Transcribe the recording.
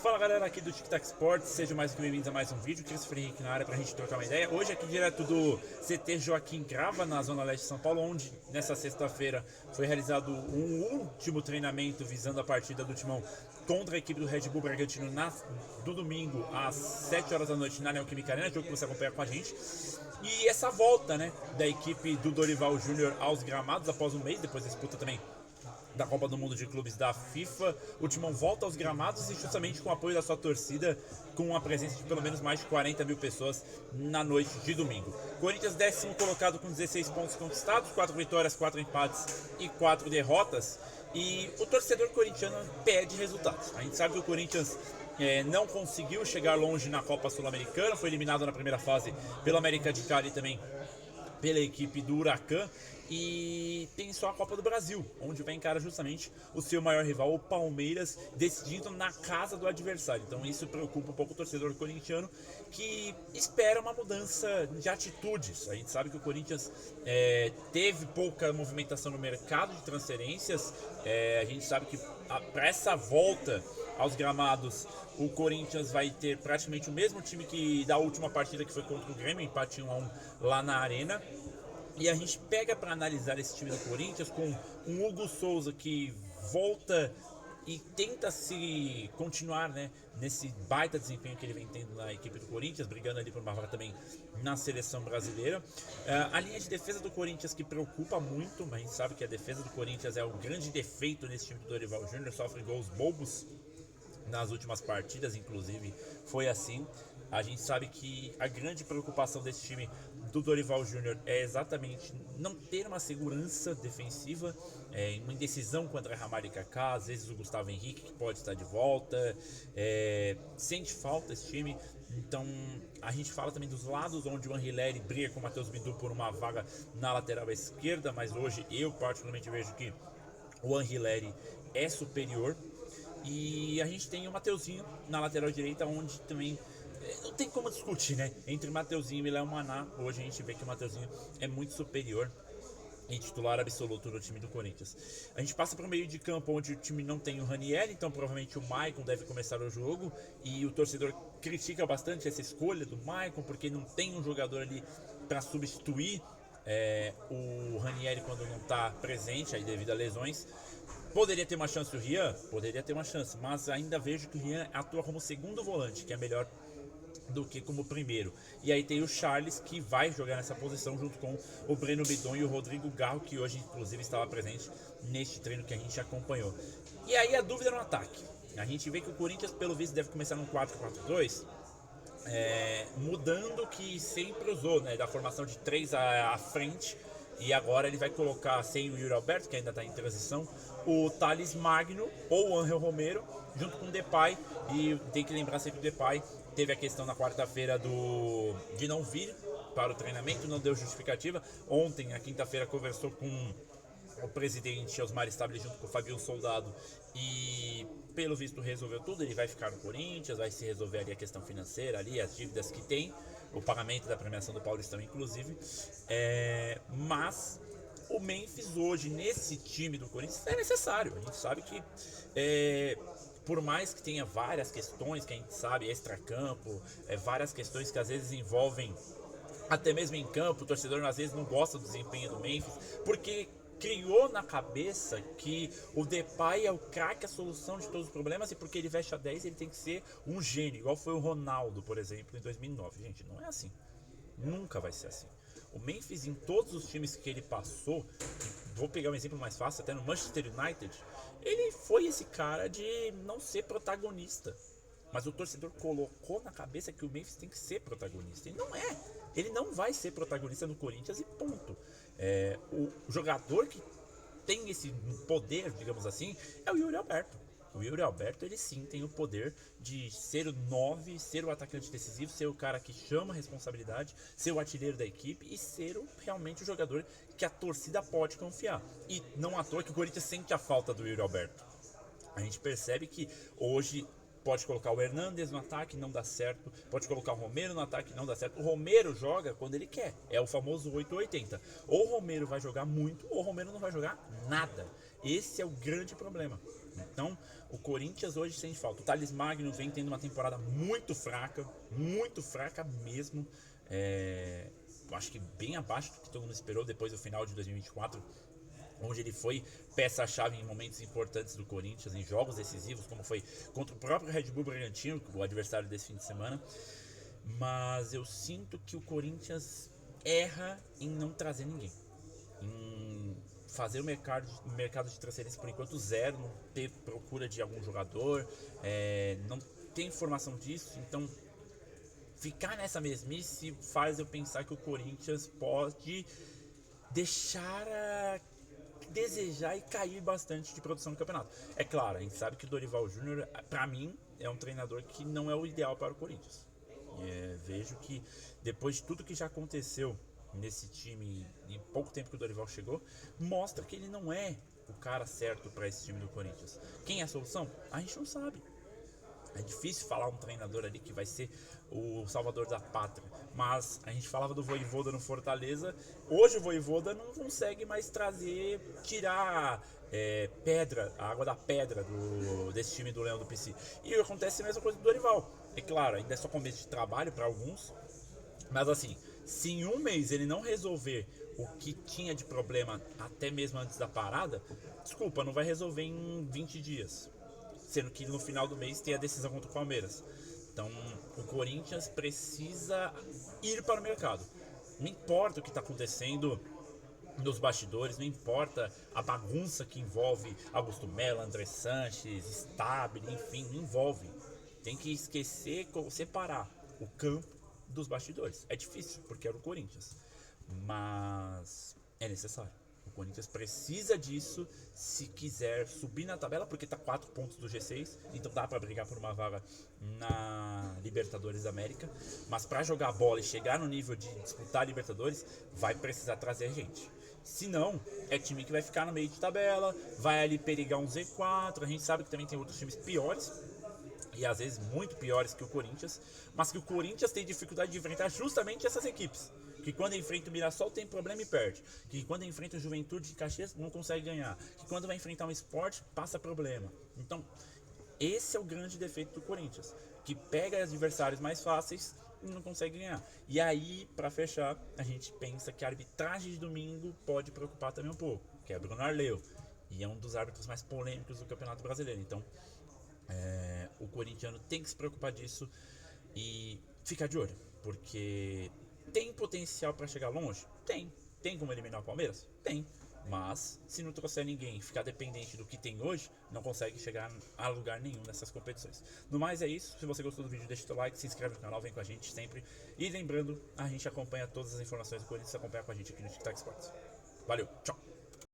Fala galera aqui do Tic Tac Sports, sejam mais que bem-vindos a mais um vídeo. Cris Henrique na área pra gente trocar uma ideia. Hoje aqui direto do CT Joaquim Grava, na Zona Leste de São Paulo, onde nessa sexta-feira foi realizado um último treinamento visando a partida do Timão contra a equipe do Red Bull Bragantino do domingo às 7 horas da noite na Neoquímica Arena, jogo que você acompanha com a gente. E essa volta, né, da equipe do Dorival Júnior aos gramados após um mês, depois da disputa também da Copa do Mundo de Clubes da FIFA, o Timão volta aos gramados e justamente com o apoio da sua torcida, com a presença de pelo menos mais de 40 mil pessoas na noite de domingo. Corinthians 10º colocado com 16 pontos conquistados, 4 vitórias, 4 empates e 4 derrotas. E o torcedor corintiano pede resultados. A gente sabe que o Corinthians não conseguiu chegar longe na Copa Sul-Americana, foi eliminado na primeira fase pelo América de Cali e também pela equipe do Huracan, e tem só a Copa do Brasil, onde vai encarar justamente o seu maior rival, o Palmeiras, decidindo na casa do adversário. Então isso preocupa um pouco o torcedor corintiano, que espera uma mudança de atitudes. A gente sabe que o Corinthians teve pouca movimentação no mercado de transferências. A gente sabe que para essa volta aos gramados, o Corinthians vai ter praticamente o mesmo time que da última partida, que foi contra o Grêmio, empate 1-1 lá na Arena. E a gente pega para analisar esse time do Corinthians com um Hugo Souza que volta e tenta se continuar, né, nesse baita desempenho que ele vem tendo na equipe do Corinthians, brigando ali por uma vaga também na seleção brasileira. A linha de defesa do Corinthians que preocupa muito, mas a gente sabe que a defesa do Corinthians é o grande defeito nesse time do Dorival Júnior, sofre gols bobos nas últimas partidas, inclusive foi assim. A gente sabe que a grande preocupação desse time do Dorival Júnior é exatamente não ter uma segurança defensiva, uma indecisão contra Ramalho e Kaká, às vezes o Gustavo Henrique, que pode estar de volta, sente falta esse time. Então a gente fala também dos lados, onde o Anrileri briga com o Matheus Bidu por uma vaga na lateral esquerda, mas hoje eu particularmente vejo que o Anrileri é superior. E a gente tem o Mateuzinho na lateral direita, onde também não tem como discutir, né? Entre Mateuzinho e Léo Maná, hoje a gente vê que o Mateuzinho é muito superior e titular absoluto do time do Corinthians. A gente passa para o meio de campo, onde o time não tem o Ranieri, então provavelmente o Maicon deve começar o jogo, e o torcedor critica bastante essa escolha do Maicon, porque não tem um jogador ali para substituir o Ranieri quando não está presente, aí devido a lesões. Poderia ter uma chance o Rian? Poderia ter uma chance, mas ainda vejo que o Rian atua como segundo volante, que é melhor do que como primeiro. E aí tem o Charles, que vai jogar nessa posição junto com o Breno Bidon e o Rodrigo Garro, que hoje inclusive estava presente neste treino que a gente acompanhou. E aí a dúvida no ataque. A gente vê que o Corinthians, pelo visto, deve começar num 4-4-2, mudando o que sempre usou, né, da formação de 3 à frente. E agora ele vai colocar, sem o Yuri Alberto, que ainda está em transição, o Thales Magno ou o Angel Romero, junto com o Depay. E tem que lembrar sempre que o Depay teve a questão na quarta-feira de não vir para o treinamento, não deu justificativa. Ontem, na quinta-feira, conversou com o presidente Osmar Stabile junto com o Fabio Soldado e pelo visto resolveu tudo. Ele vai ficar no Corinthians, vai se resolver ali a questão financeira, ali as dívidas que tem, o pagamento da premiação do Paulistão inclusive, mas o Memphis hoje nesse time do Corinthians é necessário. A gente sabe que por mais que tenha várias questões que a gente sabe, extracampo, várias questões que às vezes envolvem até mesmo em campo, o torcedor às vezes não gosta do desempenho do Memphis, porque criou na cabeça que o Depay é o craque, a solução de todos os problemas, e porque ele veste a 10 ele tem que ser um gênio, igual foi o Ronaldo, por exemplo, em 2009. Gente, não é assim. Nunca vai ser assim. O Memphis, em todos os times que ele passou, vou pegar um exemplo mais fácil, até no Manchester United, ele foi esse cara de não ser protagonista. Mas o torcedor colocou na cabeça que o Memphis tem que ser protagonista. E não é. Ele não vai ser protagonista no Corinthians e ponto. O jogador que tem esse poder, digamos assim, é o Yuri Alberto. O Yuri Alberto, ele sim tem o poder de ser o 9, ser o atacante decisivo, ser o cara que chama a responsabilidade, ser o artilheiro da equipe e ser realmente o jogador que a torcida pode confiar. E não à toa que o Corinthians sente a falta do Yuri Alberto. A gente percebe que hoje pode colocar o Hernandes no ataque, não dá certo. Pode colocar o Romero no ataque, não dá certo. O Romero joga quando ele quer. É o famoso 880. Ou o Romero vai jogar muito, ou o Romero não vai jogar nada. Esse é o grande problema. Então, o Corinthians hoje sente falta. O Thales Magno vem tendo uma temporada muito fraca mesmo. Eu acho que bem abaixo do que todo mundo esperou depois do final de 2024, onde ele foi peça-chave em momentos importantes do Corinthians, em jogos decisivos, como foi contra o próprio Red Bull Bragantino, o adversário desse fim de semana. Mas eu sinto que o Corinthians erra em não trazer ninguém, em fazer o mercado de transferência por enquanto zero, não ter procura de algum jogador, não tem informação disso, então ficar nessa mesmice faz eu pensar que o Corinthians pode deixar a desejar e cair bastante de produção no campeonato. É claro, a gente sabe que o Dorival Júnior, para mim, é um treinador que não é o ideal para o Corinthians. Vejo que depois de tudo que já aconteceu nesse time em pouco tempo que o Dorival chegou, mostra que ele não é o cara certo para esse time do Corinthians. Quem é a solução? A gente não sabe. É difícil falar um treinador ali que vai ser o salvador da pátria. Mas a gente falava do Vojvoda no Fortaleza. Hoje o Vojvoda não consegue mais tirar a água da pedra desse time do Leão do PC. E acontece a mesma coisa do Dorival. É claro, ainda é só começo de trabalho para alguns. Mas assim, se em um mês ele não resolver o que tinha de problema até mesmo antes da parada, desculpa, não vai resolver em 20 dias. Sendo que no final do mês tem a decisão contra o Palmeiras. Então o Corinthians precisa ir para o mercado. Não importa o que está acontecendo nos bastidores, não importa a bagunça que envolve Augusto Melo, André Sanches, Stabile, enfim, não envolve. Tem que separar o campo dos bastidores. É difícil, porque era o Corinthians. Mas é necessário. O Corinthians precisa disso se quiser subir na tabela, porque está 4 pontos do G6, então dá para brigar por uma vaga na Libertadores da América. Mas para jogar bola e chegar no nível de disputar a Libertadores, vai precisar trazer gente. Se não, é time que vai ficar no meio de tabela, vai ali perigar um Z4. A gente sabe que também tem outros times piores, e às vezes muito piores que o Corinthians, mas que o Corinthians tem dificuldade de enfrentar justamente essas equipes. Que quando enfrenta o Mirassol tem problema e perde. Que quando enfrenta o Juventude de Caxias não consegue ganhar. Que quando vai enfrentar um Sport passa problema. Então, esse é o grande defeito do Corinthians. Que pega adversários mais fáceis e não consegue ganhar. E aí, para fechar, a gente pensa que a arbitragem de domingo pode preocupar também um pouco. Que é Bruno Arleu. E é um dos árbitros mais polêmicos do Campeonato Brasileiro. Então, o corintiano tem que se preocupar disso e ficar de olho. Porque tem potencial para chegar longe? Tem. Tem como eliminar o Palmeiras? Tem. Mas se não trouxer ninguém e ficar dependente do que tem hoje, não consegue chegar a lugar nenhum nessas competições. No mais é isso. Se você gostou do vídeo, deixa o like, se inscreve no canal, vem com a gente sempre. E lembrando, a gente acompanha todas as informações do Corinthians, acompanha com a gente aqui no Tic Tac Sports. Valeu, tchau!